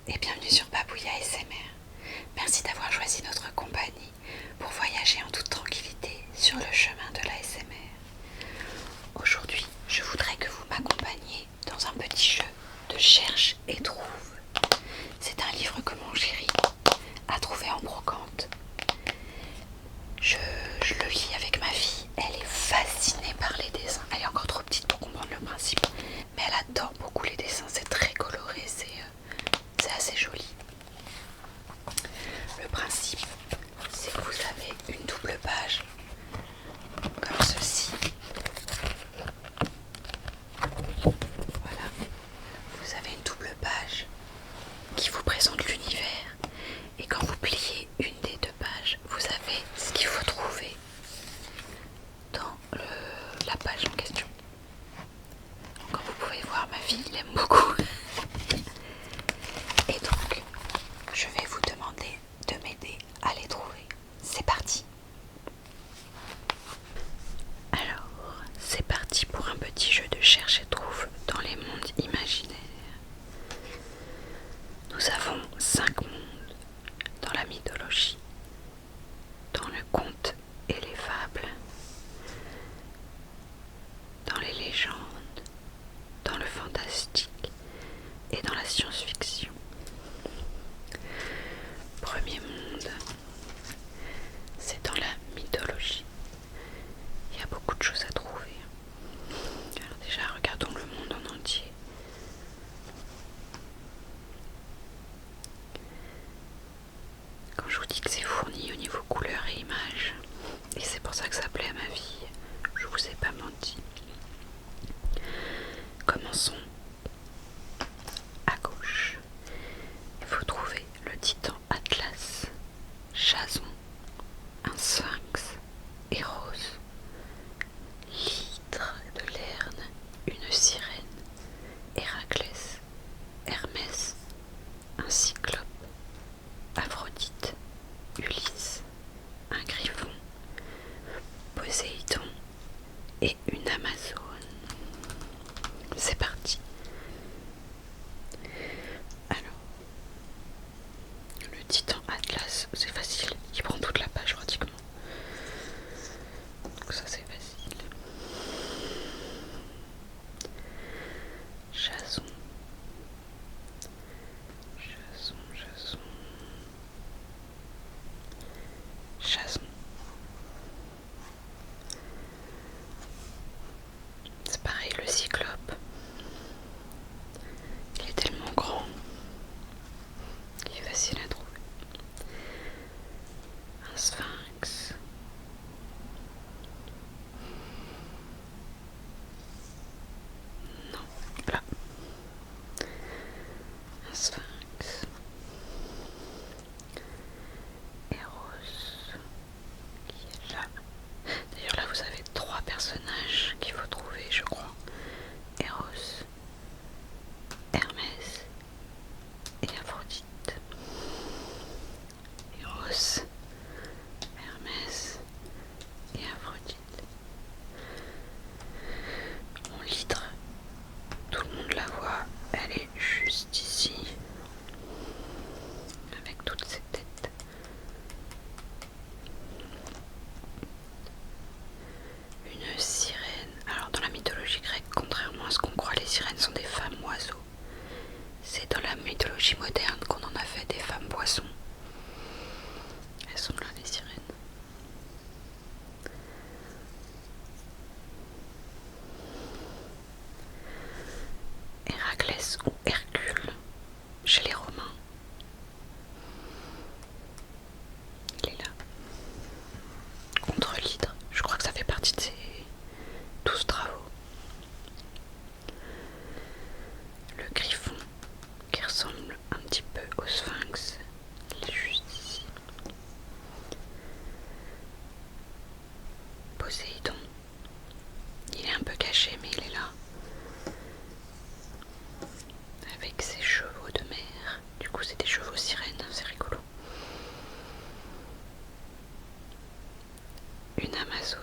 et bienvenue sur Babouilla ASMR. Merci d'avoir choisi notre compagnie pour voyager en toute tranquillité sur le chemin de l'ASMR. Aujourd'hui, je voudrais que vous m'accompagniez dans un petit jeu de cherche et trouve. C'est un livre que mon chéri a trouvé en brocante. Je le lis avec ma fille, elle est fascinée par les dessins. Elle est encore trop petite pour comprendre le principe, mais elle adore beaucoup les dessins, c'est très coloré, c'est assez joli. Le principe, c'est que vous avez une double page, comme ceci. Voilà, vous avez une double page qui vous présente l'univers, et quand vous pliez une des deux pages, vous avez ce qu'il faut trouver dans la page en question. Comme vous pouvez voir, ma fille l'aime beaucoup. Et donc, je vais vous demander de m'aider à les trouver. C'est parti. Alors, c'est parti pour un petit jeu de cherche et trouve dans les mondes imaginaires. Nous avons 5 mondes dans la mythologie, dans le conte et les fables, dans les légendes, dans le fantastique et dans la science-fiction. Premier monde, c'est dans la mythologie. Il y a beaucoup de choses à trouver. Alors déjà, regardons le monde en entier. Quand je vous dis que c'est fourni au niveau couleur et images, et c'est pour ça que ça plaît à ma fille, je vous ai pas menti. Commençons à gauche. Il faut trouver le titan Atlas, Jason, un sphinx, Eros, l'hydre de Lerne, une sirène, Héraclès, Hermès, un cyclope, Aphrodite, Ulysse, un griffon, Poséidon et une amazone. C'est parti. Alors, le titan Atlas, c'est facile, il prend toute la page pratiquement. Donc ça c'est facile. Jason. Jason. C'est pareil, le cyclope. Il est tellement grand. Il est facile à trouver. Un sphinx. Non, là. Un sphinx. Eros. Qui est là. D'ailleurs là vous avez 3 personnages qu'il faut trouver, je crois. Eros, Hermès et Aphrodite. Eros, Hermès et Aphrodite. Mon l'hydre, tout le monde la voit, elle est juste ici, avec toutes ses têtes. Une sirène. Alors dans la mythologie grecque, contrairement à ce qu'on croit, les sirènes sont des femmes oiseaux. C'est dans la mythologie moderne qu'on en a fait des femmes poissons. Elles sont là, les sirènes. Héraclès ou Hercule chez les Romains. Il est là. Contre l'hydre. Je crois que ça fait partie de ses 12 travaux. Le griffon qui ressemble un petit peu au sphinx. Il est juste ici. Poséidon. Il est un peu caché mais il est là. Avec ses chevaux de mer. Du coup c'est des chevaux sirènes, c'est rigolo. Une amazone.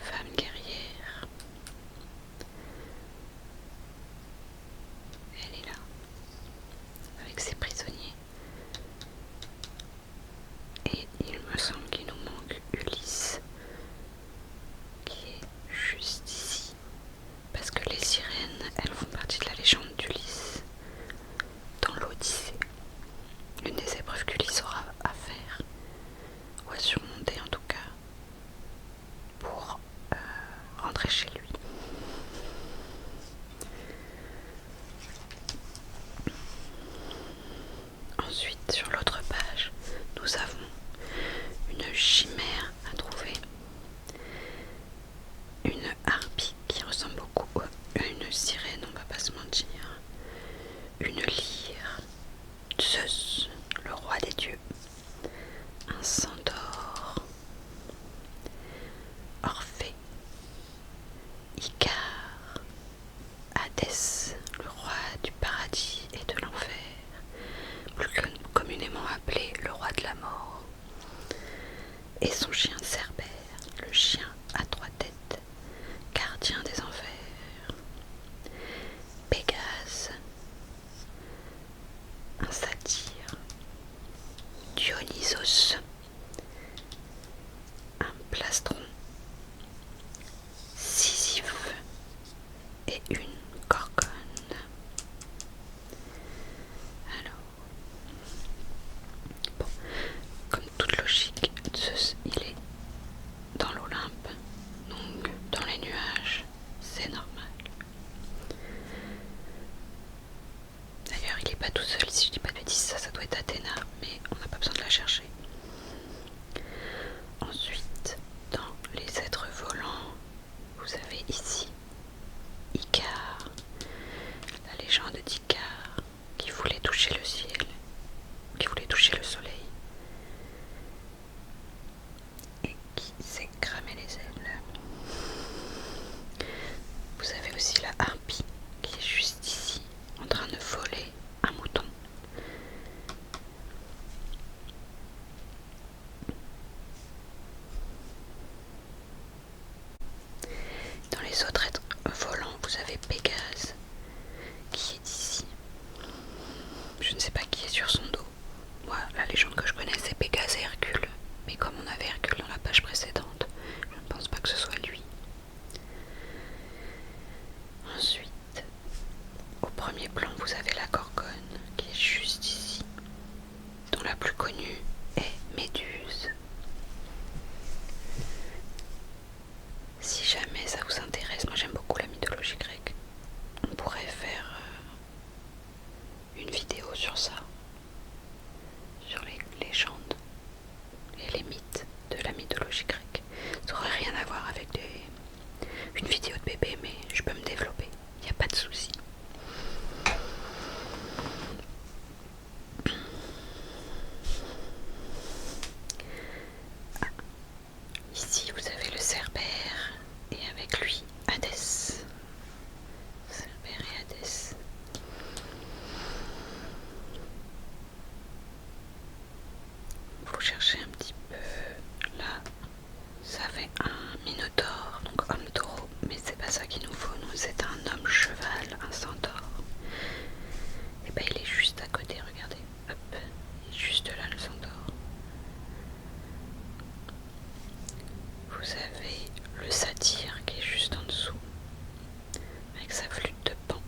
Femme guerrière. Elle est là. Sur l'autre page, nous avons une chimère à trouver, une harpie qui ressemble beaucoup à une sirène, on va pas se mentir, une lyre, Zeus, le roi des dieux, un centaure, Orphée, Icare, Hadès, le roi du paradis et de l'enfer, plus communément appelé le roi de la mort, et son chien Cerbère, le chien à 3 têtes, gardien des enfers, Pégase, un satyre, Dionysos, un plastron, Sisyphe et une gorgone. Alors, bon, comme toute logique, Zeus, il est dans l'Olympe, donc dans les nuages, c'est normal. D'ailleurs, il n'est pas tout seul, si je dis pas de bêtises, ça doit être Athéna, mais on n'a pas besoin de la chercher. Ensuite, dans les êtres volants, vous avez ici Icare, la légende d'Icare, qui voulait toucher le ciel, qui voulait toucher le soleil, et qui s'est cramé les ailes. Vous avez aussi la harpie, qui est juste ici, en train de voler un mouton. Dans les autres êtres volants, vous avez Pégase, qui est ici. Je ne sais pas qui est sur son dos. Moi, la légende que je connais, c'est Pégase et Hercule. Mais comme on avait Hercule dans la page précédente, je ne pense pas que ce soit lui. Ensuite, au premier plan, vous avez la gorgone, qui est juste ici, dont la plus connue est Méduse. Si jamais ça vous intéresse, moi j'aime beaucoup la mythologie grecque, on pourrait faire une vidéo sur ça, sur les légendes et les mythes de la mythologie grecque. Ça n'aurait rien à voir avec une vidéo de bébé, mais je peux me développer, il n'y a pas de souci. Ici vous avez le Cerbère et avec lui Hadès. Cerbère et Hadès. Faut chercher un petit peu. Là, ça fait un minotaure, donc homme taureau, mais c'est pas ça qu'il nous faut. Nous, c'est un homme cheval, un centaure. Et ben il est juste à côté, regardez. Hop, il est juste là le centaure. Vous avez le satyre qui est juste en dessous, avec sa flûte de pan.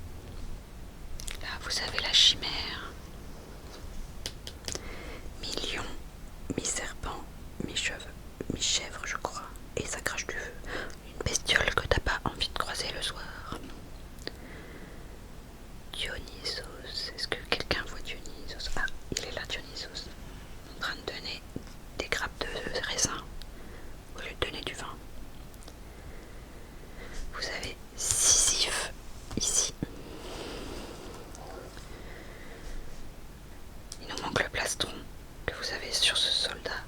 Là, vous avez la chimère. Mi-lion, mi-serpent, mi-chèvre, je crois. Et ça crache du feu. Une bestiole que t'as pas envie de croiser le soir. Dionysos. Est-ce que quelqu'un voit Dionysos? Ah, il est là, Dionysos. En train de donner des grappes de raisin au lieu de donner du vin. Vous avez Sisyphe ici. Il nous manque le plastron que vous avez sur ce soldat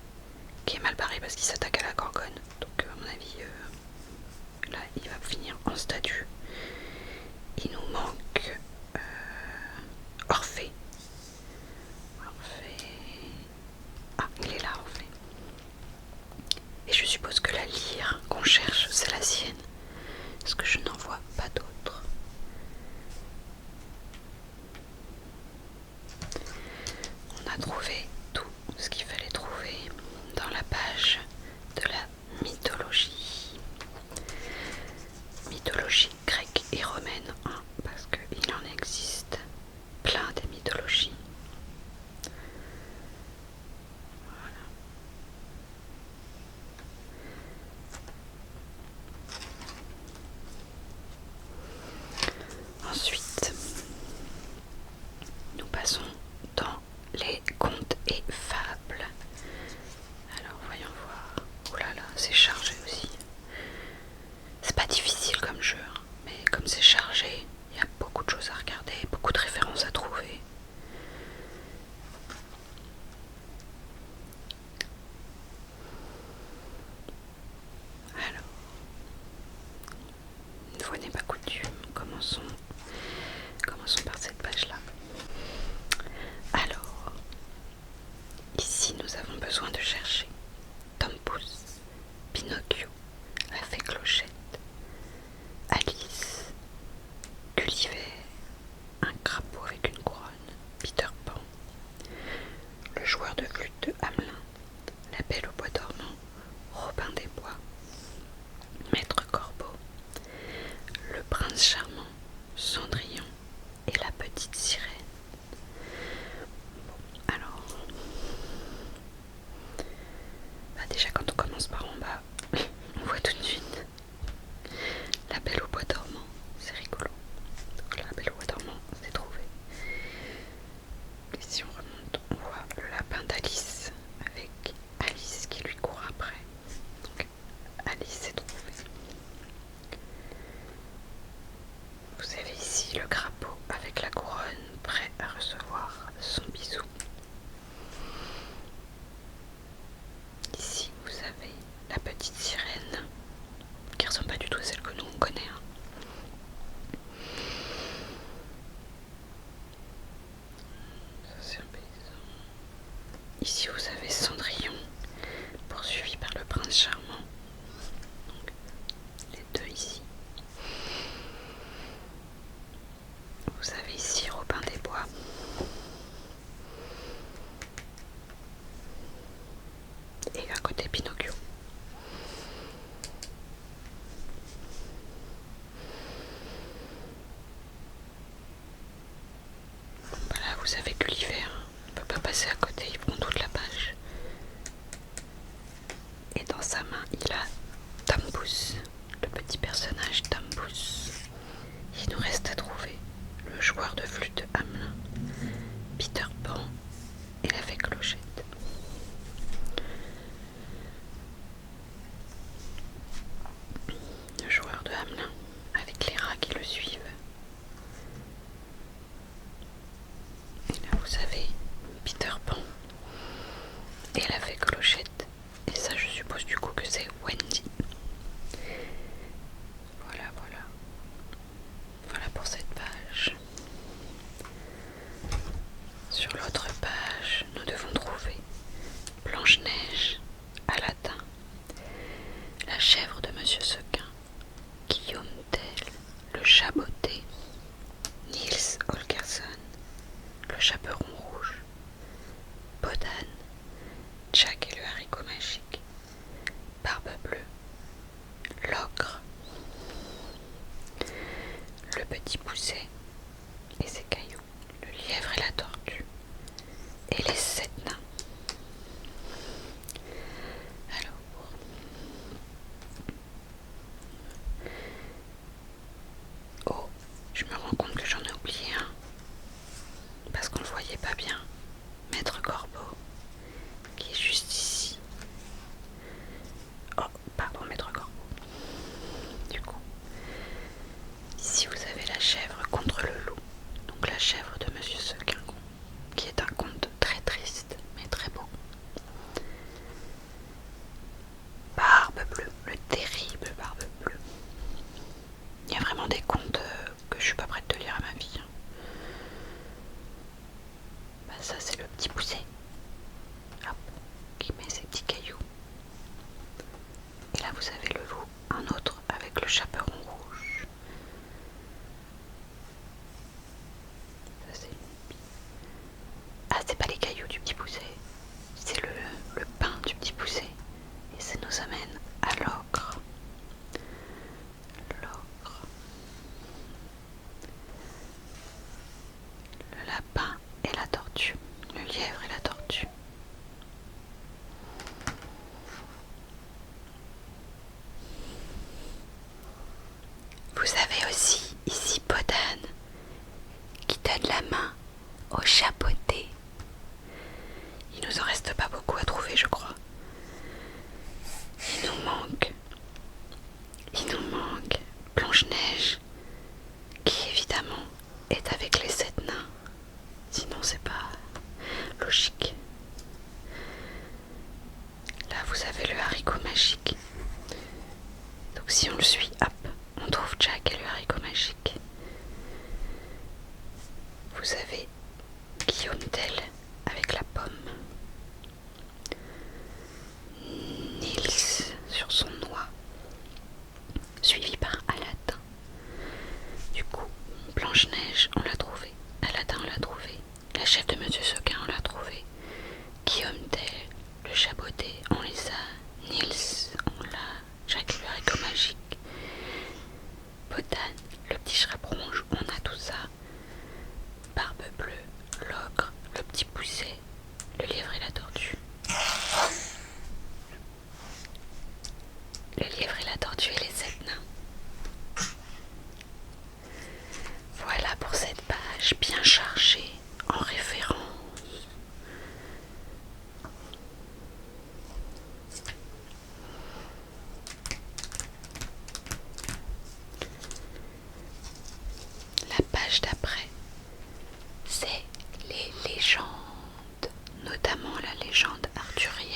qui est mal barré parce qu'il s'attaque à la gorgone. Donc à mon avis, là il va finir en statue. Il nous manque Orphée. Ah, il est là Orphée. Et je suppose que la lyre qu'on cherche, c'est la sienne. Parce que je n'en vois pas d'autre. On a trouvé tout ce qu'il fallait trouver dans la page de la mythologie. Mythologie grecque et romaine, hein, parce qu'il en existe plein des mythologies. Voilà. Ensuite, nous passons dans les contes Et si on remonte, on voit le lapin d'Alice avec Alice qui lui court après. Donc Alice s'est trouvée. Vous avez ici le crapaud avec la couronne prêt à recevoir son bisou. Ici vous avez la petite sirène qui ressemble pas du tout à celle que nous on connaît. Ça c'est un paysan. Ici vous avez Cendrillon poursuivi par le prince charmant. Donc, les deux ici. Vous avez ici Robin des Bois. Et à côté Pinocchio. Voilà, vous avez Gulliver. On ne peut pas passer à côté, il prend toute la page. Et dans sa main, il a Tambous, le petit personnage Tambous. Il nous reste à trouver le joueur de flûte de Hamelin, Peter Pan et la fée Clochette. Le joueur de Hamelin avec les rats qui le suivent. Et là vous avez Peter Pan et la fée Clochette. Et ça je suppose du coup que c'est Wendy. Voilà pour cette page. Sur l'autre page, nous devons trouver Blanche-Neige, Aladdin, la chèvre de Monsieur Sequin, Guillaume Tell, le chat botté, Niels Holgersson, le chaperon rouge, Bodane, Jack et le haricot magique, Barbe bleue, l'ogre, le petit pousset et ses cailloux, le lièvre et la tortue, et les 7 nains. Alors, oh, je me rends compte que j'en ai oublié un, parce qu'on le voyait pas bien. Maître Corbeau, qui est juste ici. Oh, pardon, Maître Corbeau. Du coup, ici vous avez la chèvre contre le loup, donc la chèvre de Monsieur Sequin, qui est un conte très triste, mais très beau. Barbe bleue, le terrible Barbe bleue. Il y a vraiment des contes que je suis pas prête de lire à ma vie. Bah ça c'est le petit pousset, hop, qui met ses petits cailloux. Et là vous avez le loup, un autre avec le chaperon rouge. Ça c'est... Ah, c'est pas les cailloux du petit pousset, c'est le pain du petit pousset. Et ça nous amène à l'ogre. L'ogre. Le lapin et la tortue. Le lièvre et la tortue. Vous avez aussi ici Bodane qui donne la main au chapeauté. Il nous en reste pas beaucoup à trouver, je crois. Il nous manque Blanche-Neige, qui évidemment est avec les 7 nains. Sinon c'est pas logique. Là vous avez le haricot magique. Donc si on le suit, hop, on trouve Jack et le haricot magique. Vous avez Guillaume Tell avec la pomme. Niels sur son noix, suivi par Aladdin. Du coup, Blanche-Neige, on l'a trouvé. Aladdin, on l'a trouvé. La chef de Monsieur Sequin, on l'a trouvé. Guillaume Tell, le chapeauté, on les a. Niels, on l'a. Jacques le haricot magique. Bodane, le petit chaperon rouge, on a tout ça. Barbe bleue, l'ogre, le petit pousset, le lièvre et la tortue. Le lièvre et la tortue et les 7 nains. Voilà pour cette page bien chargée en références. légendes, notamment la légende arthurienne.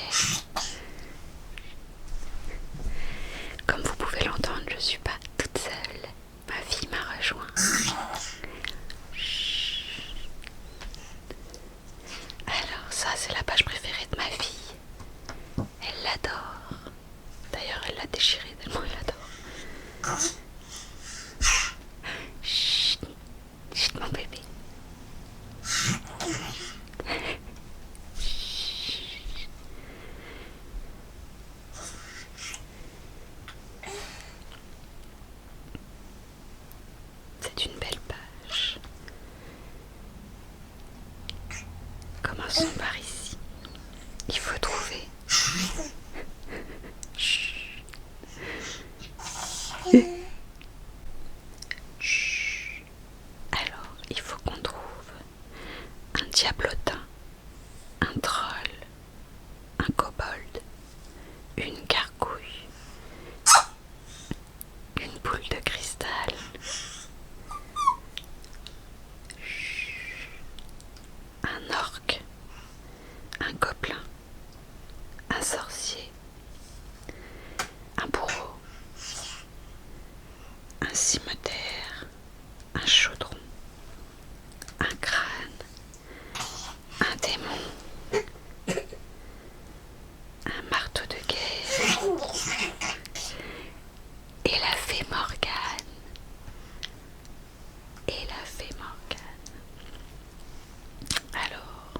Comme vous pouvez l'entendre, je ne suis pas toute seule. Ma fille m'a rejoint. Alors ça, c'est la page préférée de ma fille. Elle l'adore. D'ailleurs, elle l'a déchirée tellement elle l'adore. Chut, chut mon bébé. C'est une belle page. Commençons par ici. Il faut trouver. Chut. Chut. Alors, il faut qu'on trouve un diablotin, un troll, un kobold, une gargouille, une boule de cristal, un orque, un gobelin, un sorcier, un bourreau, un cimeterre, un chaudron, un crâne, un démon, un marteau de guerre et la fée Morgane. Et la fée Morgane. Alors,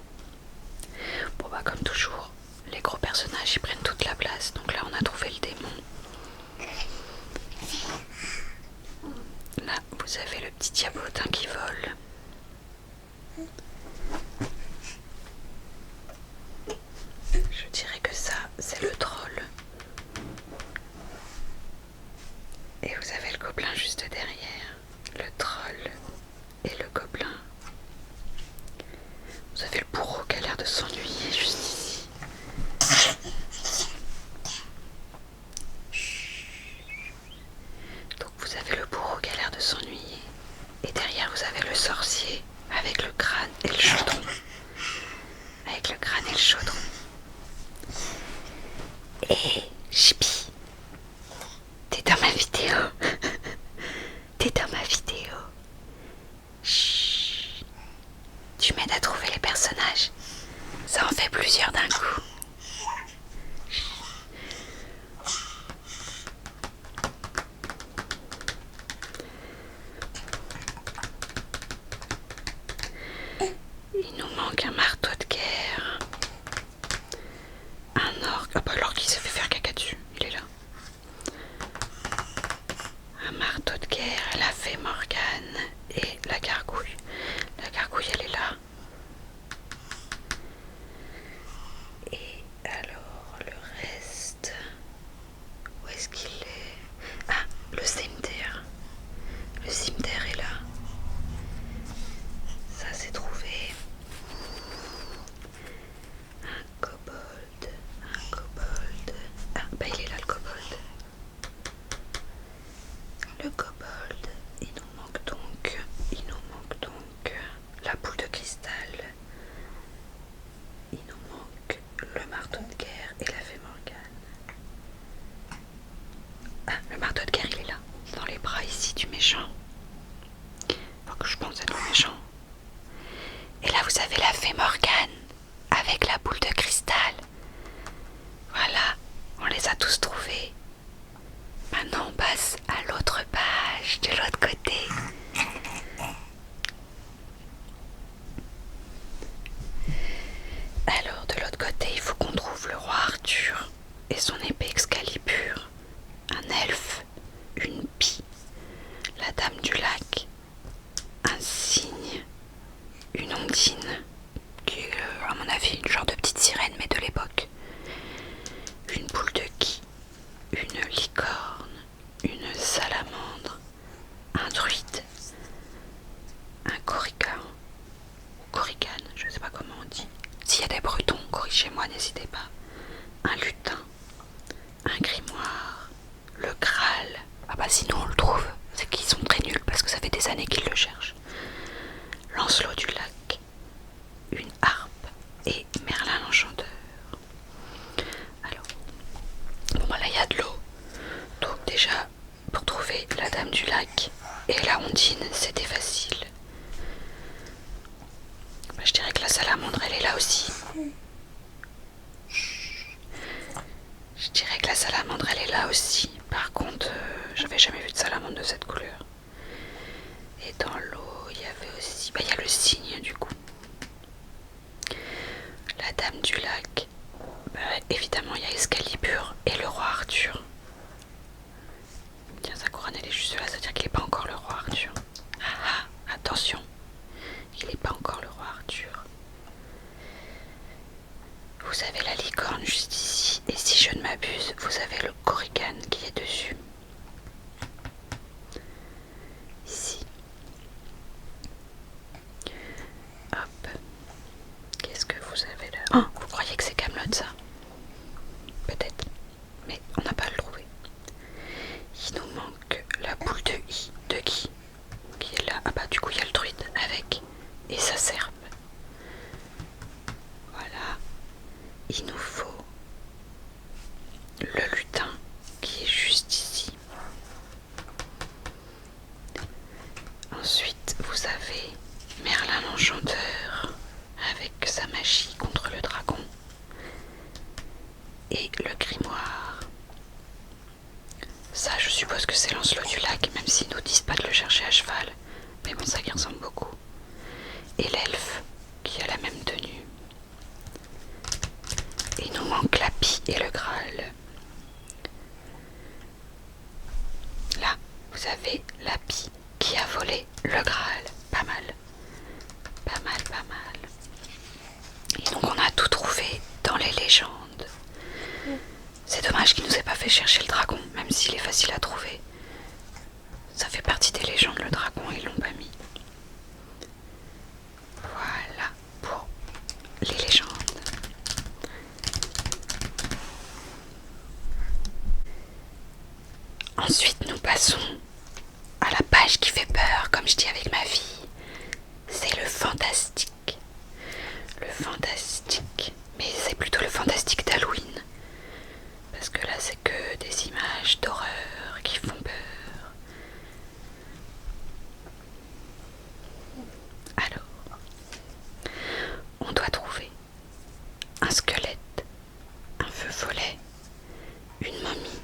bon bah comme toujours, les gros personnages ils prennent toute la place. Donc là on a trouvé le démon. Là vous avez le petit diablotin qui vole. Je dirais que ça c'est le troll. Et vous avez le gobelin juste derrière. Le troll et le gobelin. Vous avez le bourreau qui a l'air de s'ennuyer juste ici. Donc vous avez le bourreau qui a l'air de s'ennuyer. Et derrière vous avez le sorcier avec le crâne et le chaudron. Avec le crâne et le chaudron. Et Chibi, t'es dans ma vidéo. T'es dans ma vidéo. Chut. Tu m'aides à trouver les personnages. Ça en fait plusieurs d'un coup. Il nous manque un marteau de guerre. Un orque. Ah bah l'orque il s'est fait faire caca dessus. Il est là. Un marteau de guerre, la fée Morgane et la gargouille. La gargouille elle est là. Et alors le reste, où est-ce qu'il est? Ah, le cimetière. Le cimetière est là. Ça c'est trouvé. Un kobold. Un kobold. Ah bah il est là le kobold. Le kobold. Il nous manque donc la boule de cristal. Il nous manque le marteau de guerre et la fée Morgane. Ah, le marteau de guerre il est là, dans les bras ici du méchant. Enfin que je pense être le méchant. Et là vous avez la fée Morgane avec la boule de cristal. Voilà, on les a tous trouvés. Maintenant on passe à l'autre page, de l'autre côté. Alors de l'autre côté il faut qu'on trouve le roi Arthur et son épée Excalibur, un elfe, une pie, la dame du lac, un cygne, une ondine, qui est à mon avis une genre de petite sirène mais de l'époque, une boule de qui, une licorne, une salamandre, un druide, un corrigan, ou corrigane, je sais pas comment on dit. S'il y a des bretons, corrigez-moi, n'hésitez pas. Un lutin, un grimoire, le Graal. Ah bah sinon on le trouve, c'est qu'ils sont très nuls parce que ça fait des années qu'ils le cherchent. Lancelot du lac, une harpe. salamandre, elle est là aussi. Je dirais que la salamandre, elle est là aussi. Par contre, j'avais jamais vu de salamandre de cette couleur. Et dans l'eau, il y avait aussi... il y a le cygne du coup. La dame du lac. Évidemment, il y a Excalibur et le roi Arthur. Tiens, sa couronne, elle est juste là, c'est-à-dire qu'il n'est pas encore le roi Arthur. Ah, attention, il n'est pas encore le roi Arthur. Vous avez la licorne juste ici, et si je ne m'abuse, vous avez le korrigan qui est dessus. Ici. Hop. Qu'est-ce que vous avez là? Oh, vous croyez que c'est Camelot ça? Peut-être, mais on n'a pas à le trouver. Il nous manque la boule de I, de qui est là. Ah bah du coup il y a le druide avec et sa serpe. Voilà. Il nous faut le lutin qui est juste ici. Ensuite vous avez Merlin l'Enchanteur avec sa magie contre le dragon et le grimoire. Ça je suppose que c'est Lancelot du lac, même s'ils nous disent pas de le chercher à cheval, mais bon ça y ressemble beaucoup. Et l'elfe qui a la même tenue. Et il nous manque la pie et le Graal. Là, vous avez la pie qui a volé le Graal. Pas mal. Pas mal, pas mal. Et donc on a tout trouvé dans les légendes. C'est dommage qu'il nous ait pas fait chercher le dragon, même s'il est facile à trouver. Ça fait partie des légendes, le dragon, ils l'ont pas mis. Voilà pour les légendes. Ensuite, nous passons à la page qui fait peur, comme je dis avec ma fille. C'est le fantastique. Le fantastique. Mais c'est plutôt le fantastique d'Halloween. Parce que là, c'est que des images d'horreur qui font peur. Alors, on doit trouver un squelette, un feu follet, une momie,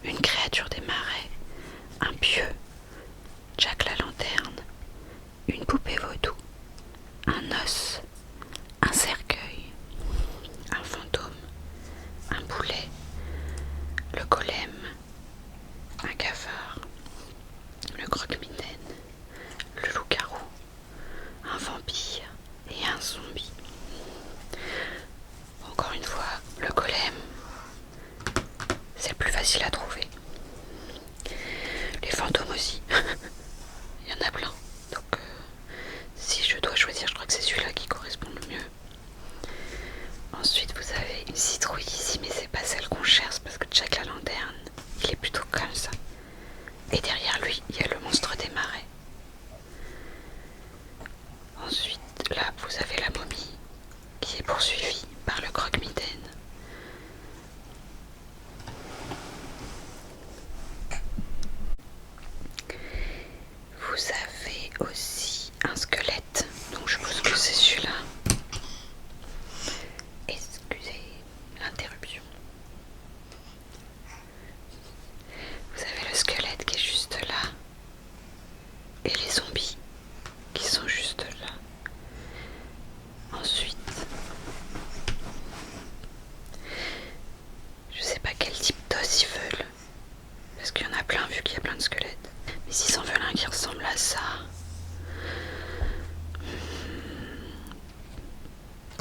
une créature des marais, un pieu, Jack la lanterne, une poupée vaudou, un os, un cercueil, un fantôme, un boulet, le golem, un cafard, le croque-mitaine, le loup-garou, un vampire et un zombie. Encore une fois, le golem, c'est le plus facile à trouver. Les fantômes aussi, il y en a plein. Donc si je dois choisir, je crois que c'est celui-là qui correspond le mieux. Ensuite vous avez une citrouille ici, mais c'est pas celle qu'on cherche parce que Jack la lanterne, il est plutôt comme ça. Et derrière lui, il y a le monstre des marais. Ensuite, là, vous avez la momie qui est poursuivie par le croque-mitaine. Vous avez aussi un squelette, donc je pense que c'est celui-là. Excusez l'interruption. Vous avez le squelette qui est juste là. Et les zombies qui sont juste là. Ensuite, je sais pas quel type d'os ils veulent. Parce qu'il y en a plein vu qu'il y a plein de squelettes. Mais s'ils en veulent un qui ressemble à ça...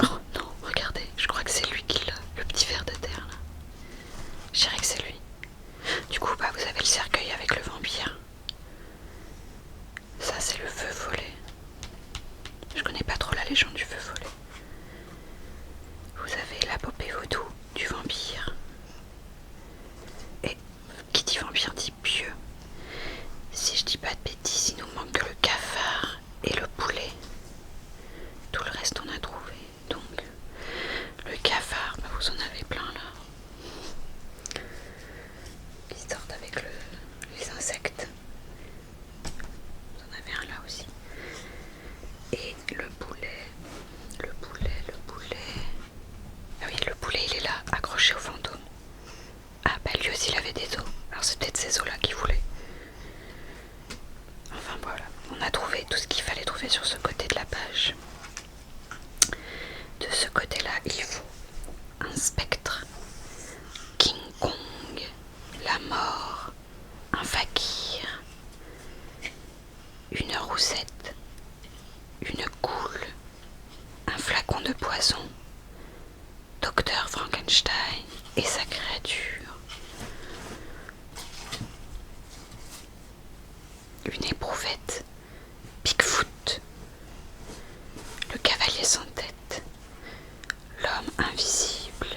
Oh non, regardez, je crois que c'est lui qui l'a, le petit ver de terre là. Je dirais que c'est lui. Du coup, bah, vous avez le cercueil avec le vampire. Ça, c'est le feu follet. Je connais pas trop la légende du feu follet. Vous avez la poupée vaudou du vampire. Et qui dit vampire dit pieu. Si je dis pas de bêtises, il nous manque que le cafard et le poulet. Tout le reste on a trouvé. Donc le cafard, bah, vous en avez plein là. Qui sortent avec les insectes. Vous en avez un là aussi. Et le ces os-là qu'il voulait. Enfin voilà, on a trouvé tout ce qu'il fallait trouver sur ce côté de la page. De ce côté-là, il faut un spectre, King Kong, la mort, un fakir, une roussette, une goule, un flacon de poison, Docteur Frankenstein et sa créature, une éprouvette, Bigfoot, le cavalier sans tête, l'homme invisible,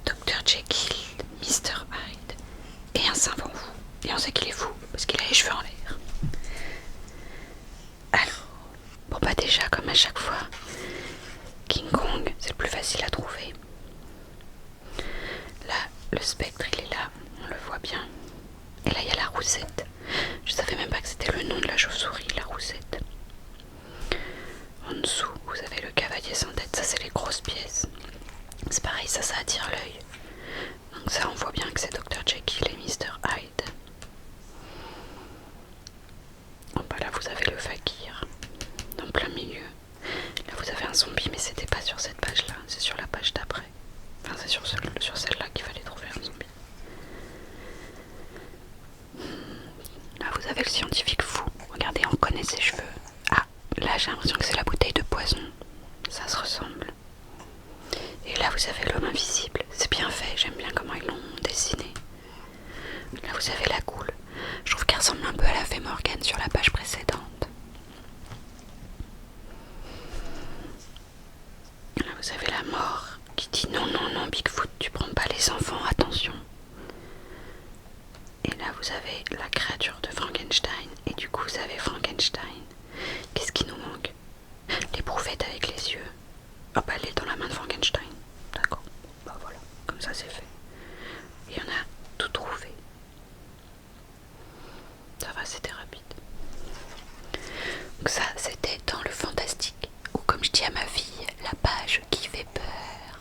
Dr Jekyll, Mr Hyde et un savant fou. Et on sait qu'il est fou parce qu'il a les cheveux en l'air. Alors, bon bah déjà comme à chaque fois, King Kong c'est le plus facile à trouver. Là, le spectre il est là, on le voit bien. Et là il y a la roussette. Je savais même pas que c'était le nom de la chauve-souris, la roussette. En dessous, vous avez le cavalier sans tête, ça c'est les grosses pièces. C'est pareil, ça attire l'œil. Donc ça on voit bien que c'est Dr Jekyll et Mr Hyde. Oh bah là vous avez le fakir, dans plein milieu. Là vous avez un zombie, mais c'était pas sur cette page là, c'est sur la page d'après. Enfin c'est sur celle-là qu'il fallait trouver un zombie. Là vous avez le scientifique fou, regardez on reconnaît ses cheveux. Ah, là j'ai l'impression que c'est la bouteille de poison, ça se ressemble. Et là vous avez l'homme invisible, c'est bien fait, j'aime bien comment ils l'ont dessiné. Là vous avez la goule, je trouve qu'elle ressemble un peu à la fée Morgane sur la page précédente. Là vous avez la mort qui dit non non non Bigfoot, tu prends pas les enfants, attention. Et là vous avez la créature de Frankenstein et du coup vous avez Frankenstein. Qu'est-ce qui nous manque? L'éprouvette avec les yeux. Ah bah elle est dans la main de Frankenstein. D'accord, bah voilà, comme ça c'est fait. Il y en a tout trouvé. Ça va, c'était rapide. Donc ça c'était dans le fantastique. Ou comme je dis à ma fille, la page qui fait peur.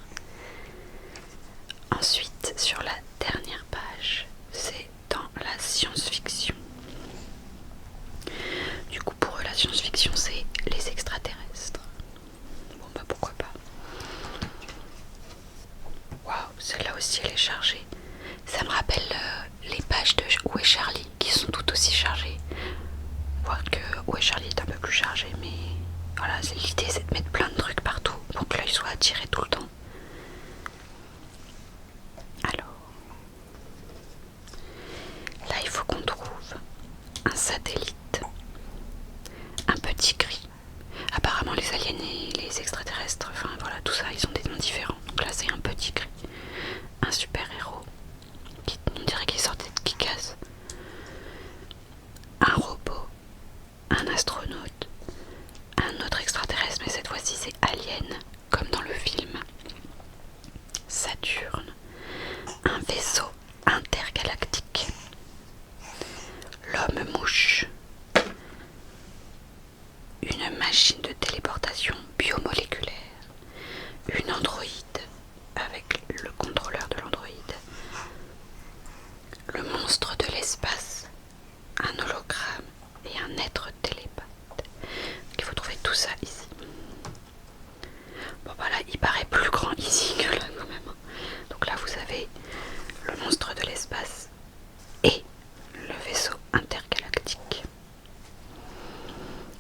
Ensuite sur la dernière page, c'est dans la science-fiction. Du coup pour eux la science-fiction c'est les extraterrestres. Bon bah pourquoi pas. Waouh, celle-là aussi elle est chargée. Ça me rappelle les pages de Où est Charlie qui sont tout aussi chargées. Voir que Où est Charlie est un peu plus chargé, mais voilà, l'idée c'est de mettre plein de trucs partout pour que l'œil soit attiré tout le temps. Alors, là il faut qu'on trouve un satellite, un petit gris. Apparemment les aliens et les extraterrestres, enfin voilà, tout ça, ils ont des noms différents. Donc là c'est un petit gris, un super-héros, on dirait qu'il sortait de Kick-Ass, un robot, un astronaute, un autre extraterrestre, mais cette fois-ci c'est Alien, comme dans le film, Saturne, un vaisseau intergalactique, l'homme mouche, une machine de téléportation biomoléculaire, une androïde avec le contrôleur de l'androïde, le monstre de l'espace, un hologramme et un être télépathe. Il faut trouver tout ça ici. Bon bah là il paraît plus grand ici que là quand même. Donc là vous avez le monstre de l'espace et le vaisseau intergalactique.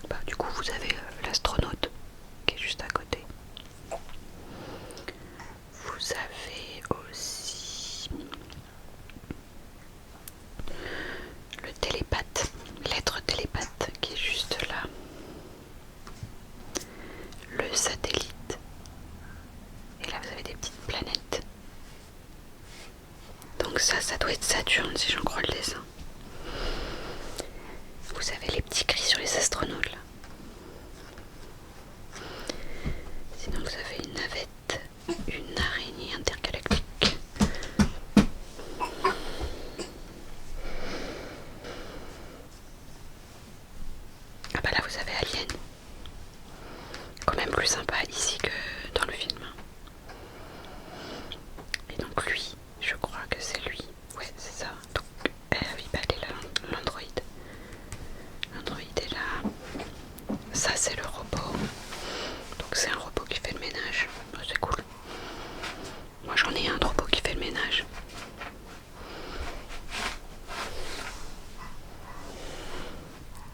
Bah du coup vous avez l'astronaute qui est juste à côté. Vous avez aussi le télépathe, l'être télépathe qui est juste là. Le satellite. Et là vous avez des petites planètes. Donc ça doit être Saturne si j'en crois le dessin. Vous avez les petits gris sur les astronautes là. Sinon vous avez une navette, une araignée intergalactique. Ah bah là vous avez Alien. Quand même plus sympa ici que dans le film. Et donc lui, je crois que c'est lui. Ouais c'est ça. Donc c'est un robot qui fait le ménage. Oh, c'est cool. Moi j'en ai un robot qui fait le ménage.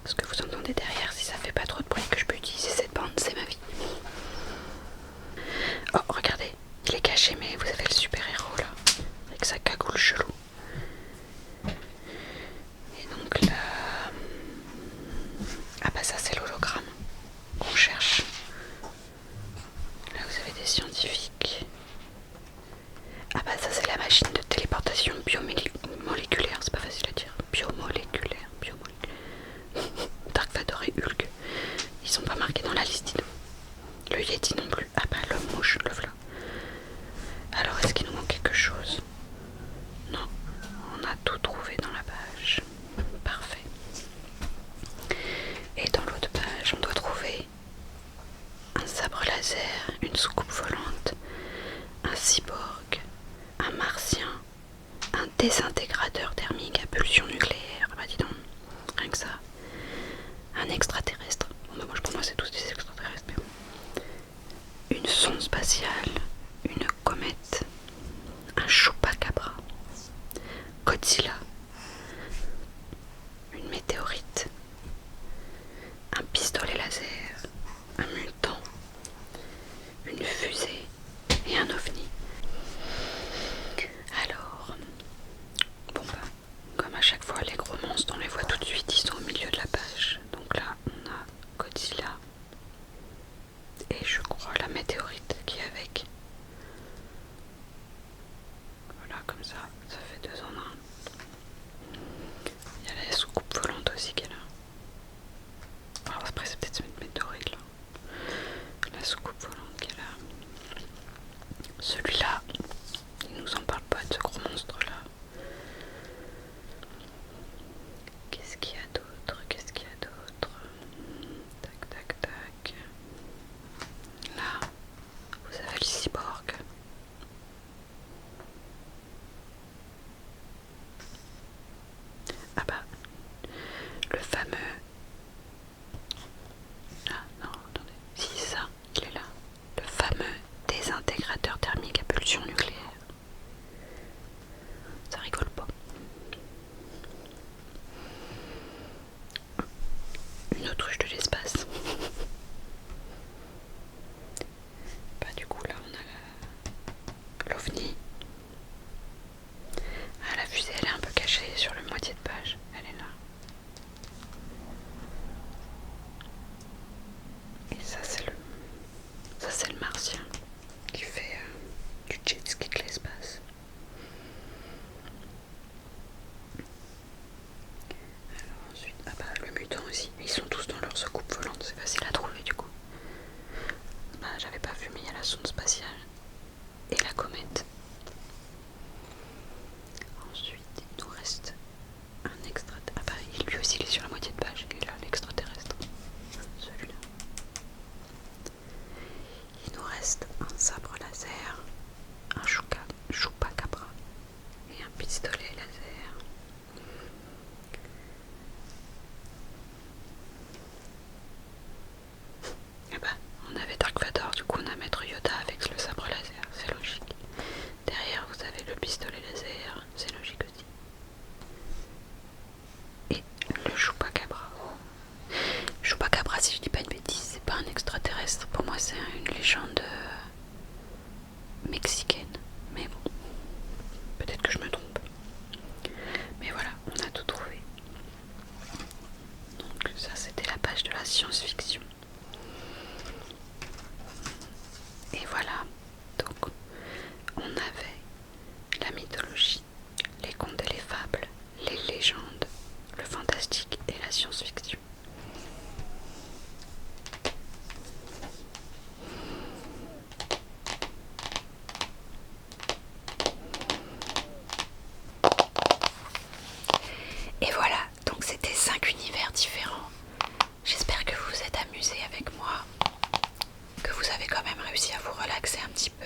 Ce que vous entendez derrière, si ça fait pas trop de bruit, que je peux utiliser cette bande, c'est ma vie. Oh, regardez, il est caché, mais vous avez le super-héros là, avec sa cagoule chelou. Et donc là... Ah bah ça c'est l'hologramme qu'on cherche. Là vous avez des scientifiques. Ah bah ça c'est la machine de téléportation biomoléculaire, c'est pas facile à dire. Biomoléculaire. Dark Vador et Hulk, ils sont pas marqués dans la liste. Le Yeti non plus. Ah bah l'homme mouche, le voilà. Alors est-ce qu'il nous manque quelque chose? Non, on a tout trouvé dans la page. Parfait. Et dans l'autre page, on doit trouver un sabre laser, une soucoupe volante, un cyborg, un martien, un désintégrateur thermique à pulsion nucléaire. Bah dis donc, rien que ça. Un extraterrestre. Bon bah moi pour moi c'est tous des extraterrestres, mais bon. Une sonde spatiale, une comète, un chupacabra, Godzilla, une météorite, un pistolet laser, un mutant, une fusée et un ovni. Alors, bon bah, comme à chaque fois, les gros monstres, on les voit tout de suite, ils sont au milieu de la page. Donc là, on a Godzilla et je crois la météorite qui est avec. Voilà, comme ça fait 2 en 1. Il y a la soucoupe volante aussi qui est là. Alors après c'est peut-être une météorite là. La soucoupe volante qui est là. Celui-là, il nous en parle pas de ce gros monstre là. Qu'est-ce qu'il y a d'autre? Tac tac tac. Là, vous avez le cyborg. Ah bah, le fameux... Ah non, attendez. Si, ça, il est là. Le fameux désintégrateur thermique à pulsion nucléaire. Ça rigole pas. Une autruche de l'espace. Bah du coup là on a l'OVNI. Ah, la fusée elle est un peu cachée sur le moitié de page. Elle est là. Et ça c'est le martien qui fait du jet ski de l'espace. Alors ensuite, ah bah le mutant aussi. Ils sont tous dans leur soucoupe volante, c'est facile à trouver du coup. Bah j'avais pas vu mais il y a la sonde spatiale et la comète. Ensuite il nous reste un extra... Ah bah lui aussi il est sur la moitié de page. Il est là l'extraterrestre. Celui-là. Il nous reste un sabre laser, un chupacabra et un pistolet laser. Ah bah, on avait Dark Vador, du coup on a Maître Yoda avec le sabre laser, c'est logique. Derrière vous avez le pistolet laser, c'est logique aussi. Et le chupacabra. Chupacabra, si je dis pas une bêtise, c'est pas un extraterrestre. Pour moi c'est une légende mexicaine. Mais bon, peut-être que je me trompe. Mais voilà, on a tout trouvé. Donc ça c'était la page de la science-fiction. Et voilà, donc on avait la mythologie, les contes et les fables, les légendes, le fantastique et la science-fiction. Et voilà, donc c'était 5 univers différents. J'espère que vous vous êtes amusés avec moi, que vous avez quand même réussi à vous relaxer un petit peu